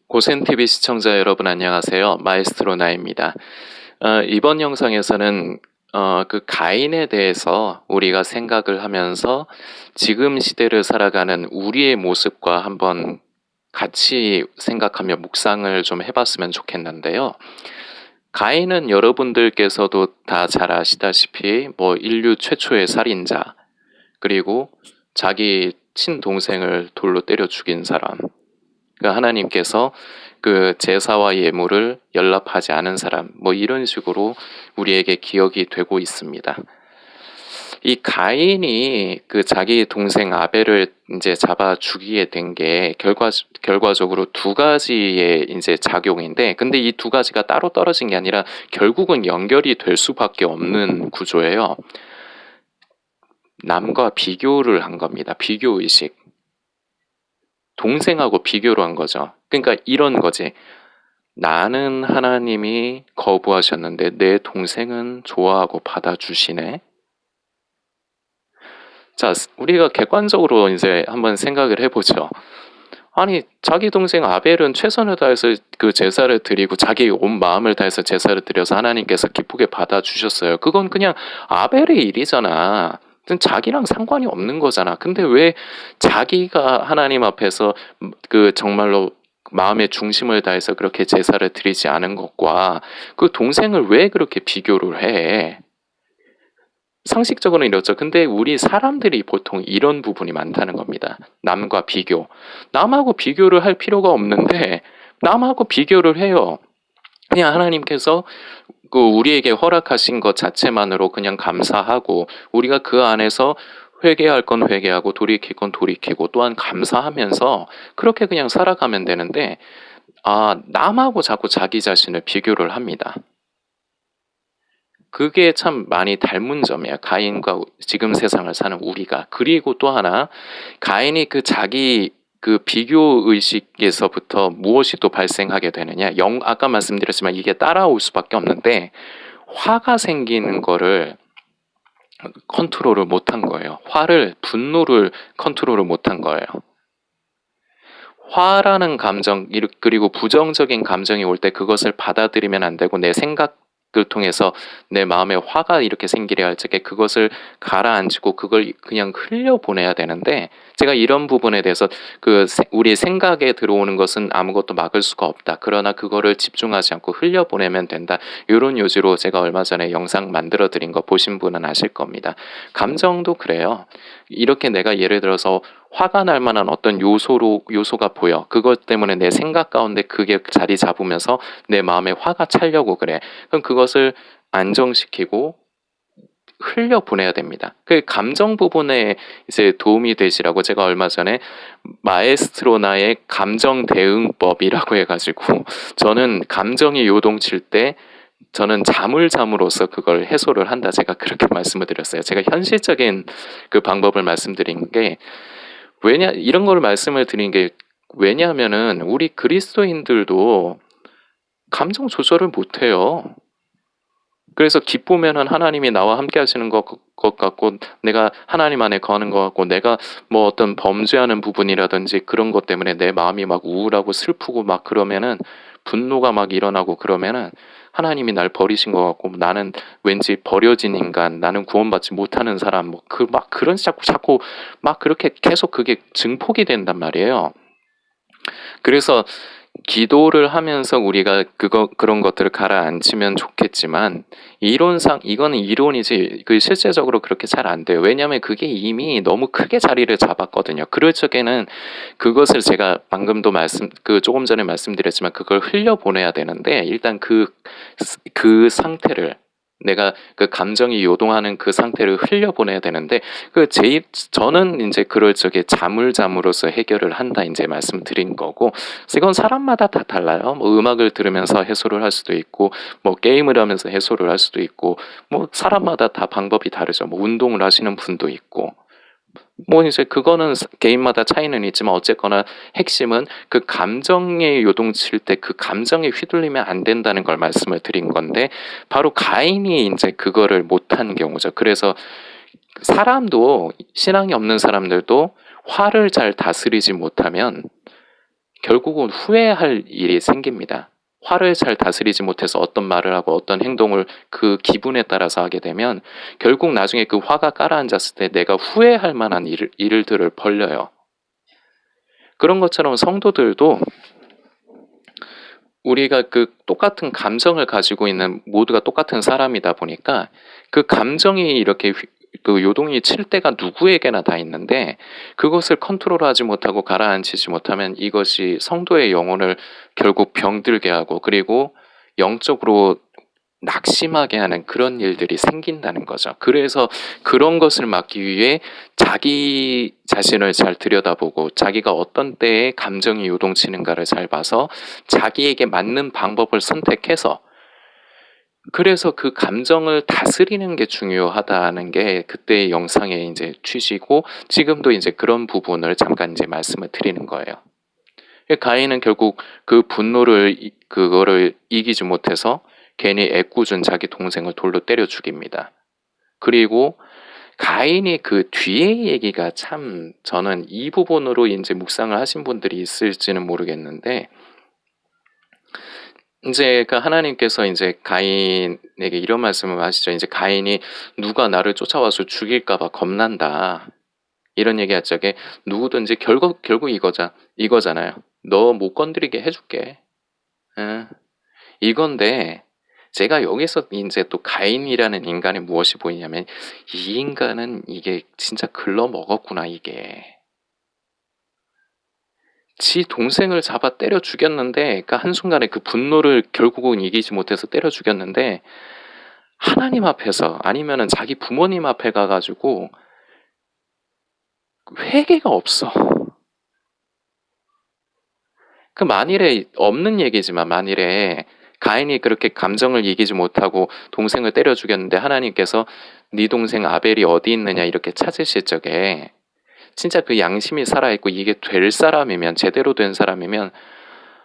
고센TV 시청자 여러분 안녕하세요. 마에스트로 나입니다. 이번 영상에서는 그 가인에 대해서 우리가 생각을 하면서 지금 시대를 살아가는 우리의 모습과 한번 같이 생각하며 묵상을 좀 해봤으면 좋겠는데요. 가인은 여러분들께서도 다 잘 아시다시피 인류 최초의 살인자, 그리고 자기 친동생을 돌로 때려 죽인 사람, 그러니까 하나님께서 그 제사와 예물을 연락하지 않은 사람, 이런 식으로 우리에게 기억이 되고 있습니다. 이 가인이 그 자기 동생 아벨을 이제 잡아 죽이게 된 게 결과적으로 두 가지의 이제 작용인데, 근데 이 두 가지가 따로 떨어진 게 아니라 결국은 연결이 될 수밖에 없는 구조예요. 남과 비교를 한 겁니다. 비교 의식. 동생하고 비교를 한 거죠. 그러니까 이런 거지. 나는 하나님이 거부하셨는데 내 동생은 좋아하고 받아주시네. 자, 우리가 객관적으로 이제 한번 생각을 해보죠. 아니, 자기 동생 아벨은 최선을 다해서 그 제사를 드리고 자기 온 마음을 다해서 제사를 드려서 하나님께서 기쁘게 받아주셨어요. 그건 그냥 아벨의 일이잖아. 자기랑 상관이 없는 거잖아. 근데 왜 자기가 하나님 앞에서 그 정말로 마음의 중심을 다해서 그렇게 제사를 드리지 않은 것과 그 동생을 왜 그렇게 비교를 해? 상식적으로는 이렇죠. 근데 우리 사람들이 보통 이런 부분이 많다는 겁니다. 남과 비교. 남하고 비교를 할 필요가 없는데 남하고 비교를 해요. 그냥 하나님께서 그 우리에게 허락하신 것 자체만으로 그냥 감사하고, 우리가 그 안에서 회개할 건 회개하고 돌이킬 건 돌이키고 또한 감사하면서 그렇게 그냥 살아가면 되는데, 남하고 자꾸 자기 자신을 비교를 합니다. 그게 참 많이 닮은 점이에요. 가인과 지금 세상을 사는 우리가. 그리고 또 하나, 가인이 그 자기 그 비교 의식에서부터 무엇이 또 발생하게 되느냐. 아까 말씀드렸지만 이게 따라올 수밖에 없는데, 화가 생기는 거를 컨트롤을 못한 거예요. 분노를 컨트롤을 못한 거예요. 화라는 감정, 그리고 부정적인 감정이 올 때 그것을 받아들이면 안 되고, 내 생각을 통해서 내 마음에 화가 이렇게 생기려 할 적에 그것을 가라앉히고 그걸 그냥 흘려보내야 되는데, 제가 이런 부분에 대해서 우리 생각에 들어오는 것은 아무것도 막을 수가 없다. 그러나 그거를 집중하지 않고 흘려보내면 된다. 이런 요지로 제가 얼마 전에 영상 만들어 드린 거 보신 분은 아실 겁니다. 감정도 그래요. 이렇게 내가 예를 들어서 화가 날 만한 어떤 요소가 보여. 그것 때문에 내 생각 가운데 그게 자리 잡으면서 내 마음에 화가 차려고 그래. 그럼 그것을 안정시키고 흘려보내야 됩니다. 그 감정 부분에 이제 도움이 되시라고 제가 얼마 전에 마에스트로나의 감정 대응법이라고 해가지고, 저는 감정이 요동칠 때 저는 잠을 잠으로써 그걸 해소를 한다. 제가 그렇게 말씀을 드렸어요. 제가 현실적인 그 방법을 말씀드린 게, 이런 걸 말씀을 드린 게 왜냐하면은 우리 그리스도인들도 감정 조절을 못해요. 그래서 기쁘면은 하나님이 나와 함께 하시는 것 같고, 내가 하나님 안에 거하는 것 같고, 내가 어떤 범죄하는 부분이라든지 그런 것 때문에 내 마음이 막 우울하고 슬프고 막 그러면은, 분노가 막 일어나고 그러면은 하나님이 날 버리신 것 같고, 나는 왠지 버려진 인간, 나는 구원받지 못하는 사람, 그런 자꾸 막 그렇게 계속 그게 증폭이 된단 말이에요. 그래서 기도를 하면서 우리가 그런 것들을 가라앉히면 좋겠지만, 이거는 이론이지 실제적으로 그렇게 잘 안 돼요. 왜냐하면 그게 이미 너무 크게 자리를 잡았거든요. 그럴 적에는 그것을 제가 방금도 조금 전에 말씀드렸지만 그걸 흘려보내야 되는데, 일단 그 상태를, 내가 그 감정이 요동하는 그 상태를 흘려보내야 되는데, 저는 이제 그럴 적에 잠을 잠으로써 해결을 한다 이제 말씀드린 거고, 이건 사람마다 다 달라요. 음악을 들으면서 해소를 할 수도 있고, 게임을 하면서 해소를 할 수도 있고, 사람마다 다 방법이 다르죠. 운동을 하시는 분도 있고, 이제 그거는 개인마다 차이는 있지만, 어쨌거나 핵심은 그 감정에 요동칠 때 그 감정에 휘둘리면 안 된다는 걸 말씀을 드린 건데, 바로 가인이 이제 그거를 못한 경우죠. 그래서 사람도, 신앙이 없는 사람들도 화를 잘 다스리지 못하면 결국은 후회할 일이 생깁니다. 화를 잘 다스리지 못해서 어떤 말을 하고 어떤 행동을 그 기분에 따라서 하게 되면 결국 나중에 그 화가 깔아앉았을 때 내가 후회할 만한 일들을 벌려요. 그런 것처럼 성도들도 우리가 그 똑같은 감정을 가지고 있는 모두가 똑같은 사람이다 보니까 그 감정이 이렇게 그 요동이 칠 때가 누구에게나 다 있는데 그것을 컨트롤하지 못하고 가라앉히지 못하면 이것이 성도의 영혼을 결국 병들게 하고 그리고 영적으로 낙심하게 하는 그런 일들이 생긴다는 거죠. 그래서 그런 것을 막기 위해 자기 자신을 잘 들여다보고 자기가 어떤 때에 감정이 요동치는가를 잘 봐서 자기에게 맞는 방법을 선택해서 그래서 그 감정을 다스리는 게 중요하다는 게 그때의 영상의 이제 취지고 지금도 이제 그런 부분을 잠깐 이제 말씀을 드리는 거예요. 가인은 결국 그 분노를 그거를 이기지 못해서 괜히 애꿎은 자기 동생을 돌로 때려 죽입니다. 그리고 가인이 그 뒤의 얘기가 참 저는 이 부분으로 이제 묵상을 하신 분들이 있을지는 모르겠는데 이제 그 하나님께서 이제 가인에게 이런 말씀을 하시죠. 이제 가인이 누가 나를 쫓아와서 죽일까봐 겁난다. 이런 얘기 할 적에 누구든지 결국 이거잖아요. 너 못 건드리게 해줄게. 응. 이건데 제가 여기서 이제 또 가인이라는 인간이 무엇이 보이냐면 이 인간은 이게 진짜 글러 먹었구나 이게. 지 동생을 잡아 때려 죽였는데 그러니까 한순간에 그 분노를 결국은 이기지 못해서 때려 죽였는데 하나님 앞에서 아니면은 자기 부모님 앞에 가가지고 회개가 없어. 그 만일에 없는 얘기지만 만일에 가인이 그렇게 감정을 이기지 못하고 동생을 때려 죽였는데 하나님께서 네 동생 아벨이 어디 있느냐 이렇게 찾으실 적에 진짜 그 양심이 살아있고 이게 될 사람이면 제대로 된 사람이면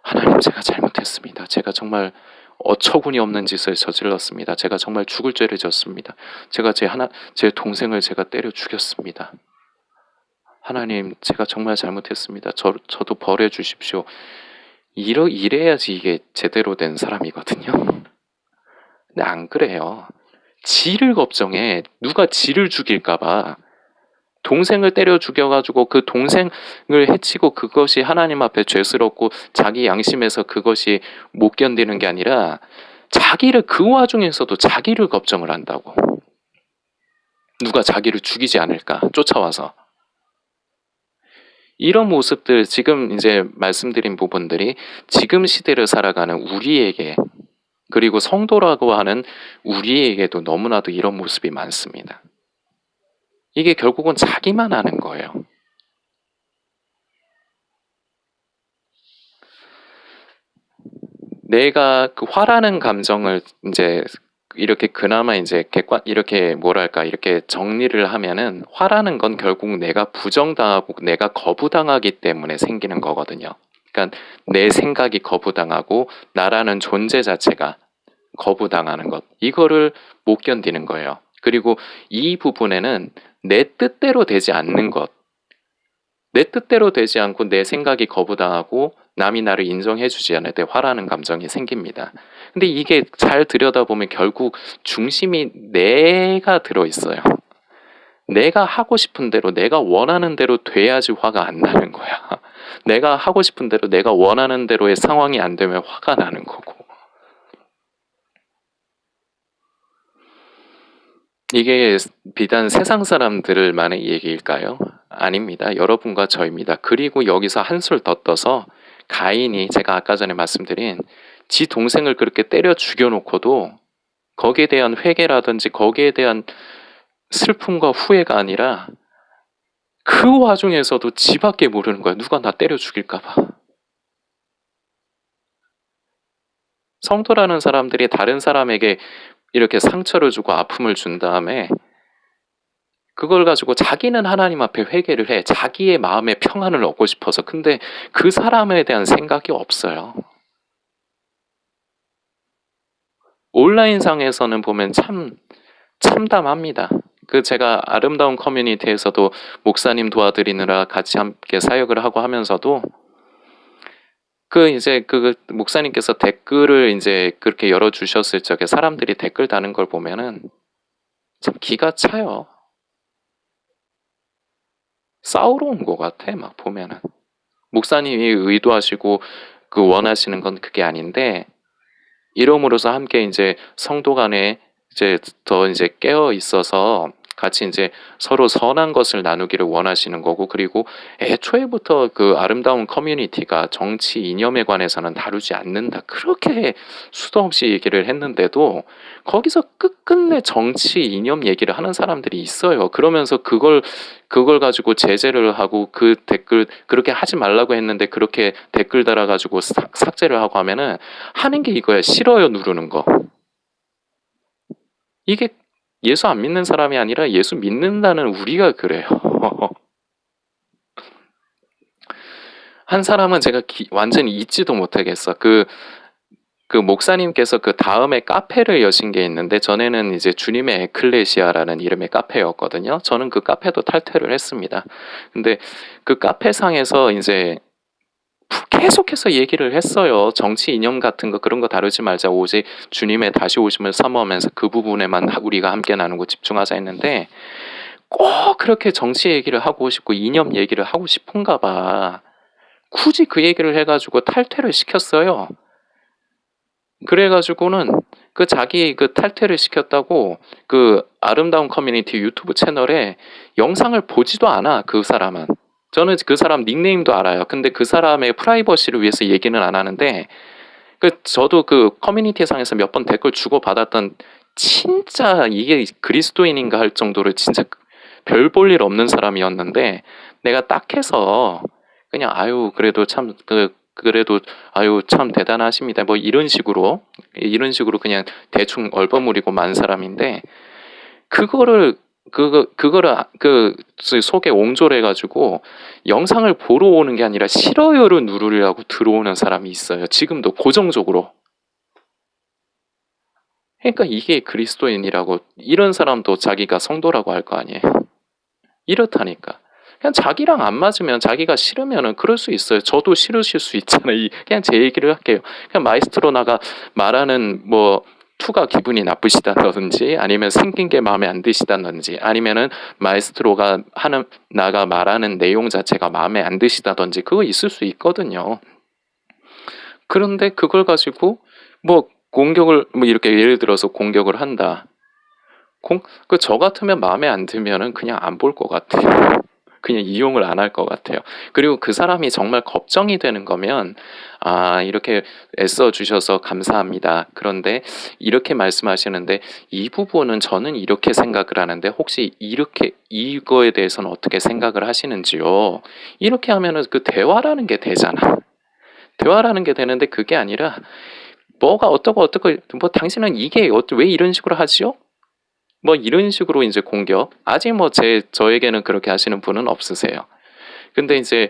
하나님 제가 잘못했습니다. 제가 정말 어처구니 없는 짓을 저질렀습니다. 제가 정말 죽을 죄를 졌습니다. 제가 제 동생을 제가 때려 죽였습니다. 하나님 제가 정말 잘못했습니다. 저도 벌해 주십시오. 이래야지 이게 제대로 된 사람이거든요. 근데 안 그래요. 지를 걱정해. 누가 지를 죽일까봐. 동생을 때려 죽여가지고 그 동생을 해치고 그것이 하나님 앞에 죄스럽고 자기 양심에서 그것이 못 견디는 게 아니라 자기를 그 와중에서도 자기를 걱정을 한다고. 누가 자기를 죽이지 않을까 쫓아와서. 이런 모습들 지금 이제 말씀드린 부분들이 지금 시대를 살아가는 우리에게 그리고 성도라고 하는 우리에게도 너무나도 이런 모습이 많습니다. 이게 결국은 자기만 아는 거예요. 내가 그 화라는 감정을 이제 이렇게 그나마 이제 이렇게 뭐랄까 이렇게 정리를 하면은 화라는 건 결국 내가 부정당하고 내가 거부당하기 때문에 생기는 거거든요. 그러니까 내 생각이 거부당하고 나라는 존재 자체가 거부당하는 것. 이거를 못 견디는 거예요. 그리고 이 부분에는 내 뜻대로 되지 않는 것. 내 뜻대로 되지 않고 내 생각이 거부당하고 남이 나를 인정해주지 않을 때 화라는 감정이 생깁니다. 근데 이게 잘 들여다보면 결국 중심이 내가 들어있어요. 내가 하고 싶은 대로 내가 원하는 대로 돼야지 화가 안 나는 거야. 내가 하고 싶은 대로 내가 원하는 대로의 상황이 안 되면 화가 나는 거고. 이게 비단 세상 사람들만의 얘기일까요? 아닙니다. 여러분과 저입니다. 그리고 여기서 한술 더 떠서 가인이 제가 아까 전에 말씀드린 지 동생을 그렇게 때려 죽여놓고도 거기에 대한 회개라든지 거기에 대한 슬픔과 후회가 아니라 그 와중에서도 지밖에 모르는 거야. 누가 나 때려 죽일까봐. 성도라는 사람들이 다른 사람에게 이렇게 상처를 주고 아픔을 준 다음에 그걸 가지고 자기는 하나님 앞에 회개를 해. 자기의 마음의 평안을 얻고 싶어서. 근데 그 사람에 대한 생각이 없어요. 온라인상에서는 보면 참 참담합니다. 그 제가 아름다운 커뮤니티에서도 목사님 도와드리느라 같이 함께 사역을 하고 하면서도 이제 목사님께서 댓글을 이제 그렇게 열어주셨을 적에 사람들이 댓글 다는 걸 보면은 참 기가 차요. 싸우러 온 것 같아, 막 보면은. 목사님이 의도하시고 원하시는 건 그게 아닌데, 이름으로서 함께 이제 성도 간에 이제 더 이제 깨어 있어서 같이 이제 서로 선한 것을 나누기를 원하시는 거고, 그리고 애초에부터 그 아름다운 커뮤니티가 정치 이념에 관해서는 다루지 않는다, 그렇게 수도 없이 얘기를 했는데도 거기서 끝끝내 정치 이념 얘기를 하는 사람들이 있어요. 그러면서 그걸 가지고 제재를 하고, 그 댓글 그렇게 하지 말라고 했는데 그렇게 댓글 달아가지고 삭제를 하고 하면은 하는 게 이거야. 싫어요 누르는 거. 이게 예수 안 믿는 사람이 아니라 예수 믿는다는 우리가 그래요. 한 사람은 제가 완전히 잊지도 못하겠어. 그 목사님께서 그 다음에 카페를 여신 게 있는데, 전에는 이제 주님의 에클레시아라는 이름의 카페였거든요. 저는 그 카페도 탈퇴를 했습니다. 근데 그 카페상에서 이제 계속해서 얘기를 했어요. 정치 이념 같은 거 그런 거 다루지 말자. 오직 주님의 다시 오심을 사모하면서 그 부분에만 우리가 함께 나누고 집중하자 했는데, 꼭 그렇게 정치 얘기를 하고 싶고 이념 얘기를 하고 싶은가 봐. 굳이 그 얘기를 해가지고 탈퇴를 시켰어요. 그래가지고는 자기 탈퇴를 시켰다고 그 아름다운 커뮤니티 유튜브 채널에 영상을 보지도 않아, 그 사람은. 저는 그 사람 닉네임도 알아요. 근데 그 사람의 프라이버시를 위해서 얘기는 안 하는데, 저도 그 커뮤니티 상에서 몇 번 댓글 주고받았던, 진짜 이게 그리스도인인가 할 정도로 진짜 별 볼 일 없는 사람이었는데, 내가 딱 해서 그냥 아유 그래도 참 그래도 아유 참 대단하십니다, 뭐 이런 식으로 그냥 대충 얼버무리고 만 사람인데, 그거를 속에 옹졸해가지고 영상을 보러 오는 게 아니라 싫어요를 누르려고 들어오는 사람이 있어요. 지금도 고정적으로. 그러니까 이게 그리스도인이라고. 이런 사람도 자기가 성도라고 할 거 아니에요. 이렇다니까. 그냥 자기랑 안 맞으면, 자기가 싫으면은 그럴 수 있어요. 저도 싫으실 수 있잖아요. 그냥 제 얘기를 할게요. 그냥 마이스트로나가 말하는 뭐 투가 기분이 나쁘시다든지, 아니면 생긴 게 마음에 안 드시다든지, 아니면은 마이스트로가 나가 말하는 내용 자체가 마음에 안 드시다든지, 그거 있을 수 있거든요. 그런데 그걸 가지고 뭐 공격을, 뭐 이렇게 예를 들어서 공격을 한다. 저 같으면 마음에 안 들면은 그냥 안 볼 것 같아요. 그냥 이용을 안 할 것 같아요. 그리고 그 사람이 정말 걱정이 되는 거면, 이렇게 애써 주셔서 감사합니다. 그런데 이렇게 말씀하시는데 이 부분은 저는 이렇게 생각을 하는데 혹시 이거에 대해서는 어떻게 생각을 하시는지요? 이렇게 하면은 그 대화라는 게 되잖아. 대화라는 게 되는데, 그게 아니라 뭐가 어떠고 뭐 당신은 이게 왜 이런 식으로 하지요? 뭐 이런 식으로 이제 공격. 아직 뭐 저에게는 그렇게 하시는 분은 없으세요. 근데 이제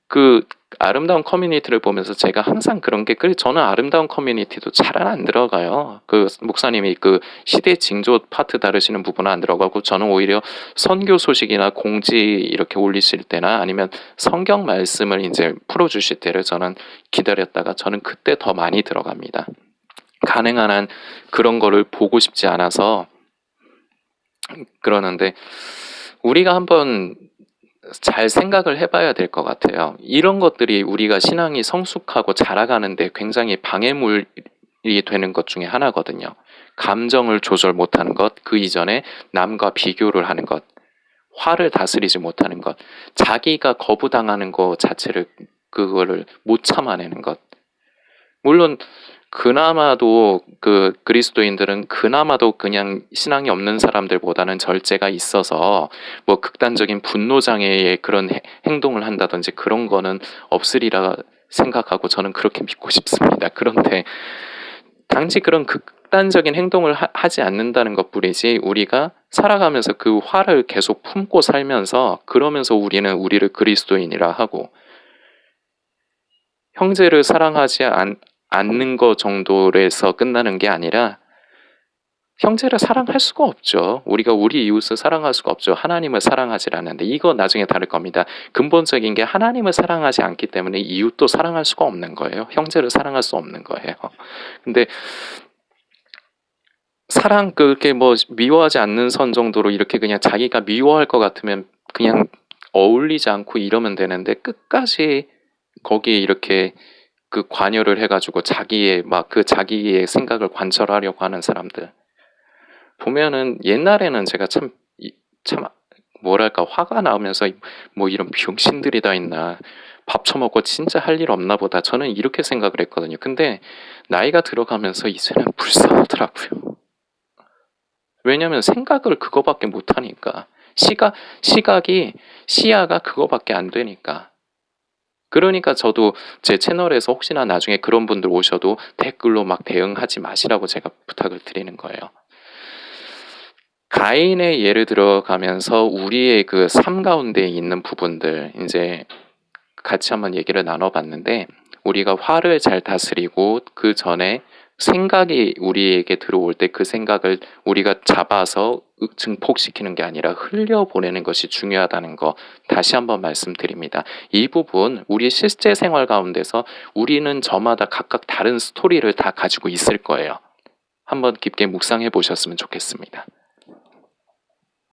그 아름다운 커뮤니티를 보면서 제가 항상 그런 게, 저는 아름다운 커뮤니티도 잘 안 들어가요. 그 목사님이 그 시대 징조 파트 다루시는 부분은 안 들어가고, 저는 오히려 선교 소식이나 공지 이렇게 올리실 때나 아니면 성경 말씀을 이제 풀어주실 때를 저는 기다렸다가, 저는 그때 더 많이 들어갑니다. 가능한 한 그런 거를 보고 싶지 않아서. 그러는데 우리가 한번 잘 생각을 해봐야 될 것 같아요. 이런 것들이 우리가 신앙이 성숙하고 자라가는데 굉장히 방해물이 되는 것 중에 하나거든요. 감정을 조절 못하는 것, 그 이전에 남과 비교를 하는 것, 화를 다스리지 못하는 것, 자기가 거부당하는 것 자체를, 그거를 못 참아내는 것. 물론 그나마도 그 그리스도인들은 그나마도 그냥 신앙이 없는 사람들보다는 절제가 있어서 뭐 극단적인 분노 장애의 그런 행동을 한다든지 그런 거는 없으리라 생각하고 저는 그렇게 믿고 싶습니다. 그런데 단지 그런 극단적인 행동을 하지 않는다는 것뿐이지, 우리가 살아가면서 그 화를 계속 품고 살면서, 그러면서 우리는 우리를 그리스도인이라 하고, 형제를 사랑하지 않는 것 정도에서 끝나는 게 아니라 형제를 사랑할 수가 없죠. 우리가 우리 이웃을 사랑할 수가 없죠. 하나님을 사랑하지 않는데 이거 나중에 다룰 겁니다. 근본적인 게 하나님을 사랑하지 않기 때문에 이웃도 사랑할 수가 없는 거예요. 형제를 사랑할 수 없는 거예요. 근데 사랑 그렇게 뭐 미워하지 않는 선 정도로 이렇게 그냥 자기가 미워할 것 같으면 그냥 어울리지 않고 이러면 되는데 끝까지 거기에 이렇게 그 관여를 해가지고 자기의 막 그 자기의 생각을 관철하려고 하는 사람들 보면은 옛날에는 제가 참 뭐랄까 화가 나면서 뭐 이런 병신들이 다 있나 밥 처먹고 진짜 할 일 없나 보다 저는 이렇게 생각을 했거든요. 근데 나이가 들어가면서 이제는 불쌍하더라고요. 왜냐면 생각을 그거밖에 못 하니까 시야가 그거밖에 안 되니까. 그러니까 저도 제 채널에서 혹시나 나중에 그런 분들 오셔도 댓글로 막 대응하지 마시라고 제가 부탁을 드리는 거예요. 가인의 예를 들어가면서 우리의 그 삶 가운데 있는 부분들 이제 같이 한번 얘기를 나눠봤는데 우리가 화를 잘 다스리고 그 전에 생각이 우리에게 들어올 때 그 생각을 우리가 잡아서 증폭시키는 게 아니라 흘려보내는 것이 중요하다는 거 다시 한번 말씀드립니다. 이 부분 우리 실제 생활 가운데서 우리는 저마다 각각 다른 스토리를 다 가지고 있을 거예요. 한번 깊게 묵상해 보셨으면 좋겠습니다.